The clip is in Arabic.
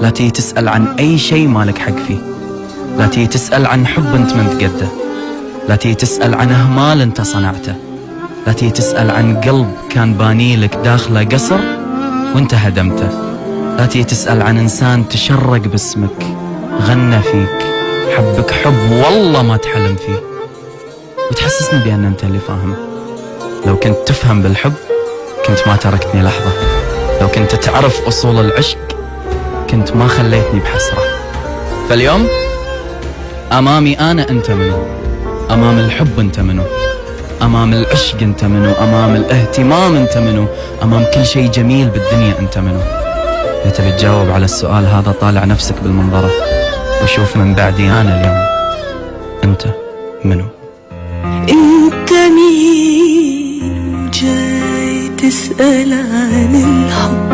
لا تيجي تسأل عن أي شيء مالك حق فيه، لا تيجي تسأل عن حب أنت من تقده، لا تيجي تسأل عن إهمال أنت صنعته، لا تيجي تسأل عن قلب كان بانيلك داخله قصر وأنت هدمته، لا تيجي تسأل عن إنسان تشرق باسمك، غنى فيك، حبك حب والله ما تحلم فيه، وتحسسني بأن أنت اللي فاهم. لو كنت تفهم بالحب كنت ما تركتني لحظة، لو كنت تعرف أصول العشق كنت ما خليتني بحسرة. فاليوم أمامي أنا أنت منو، أمام الحب أنت منو، أمام العشق أنت منو، أمام الاهتمام أنت منو، أمام كل شيء جميل بالدنيا أنت منو. إذا تبي تجاوب على السؤال هذا طالع نفسك بالمنظرة وشوف من بعدي أنا اليوم أنت منو. أنت مين جاي تسأل عن الحب؟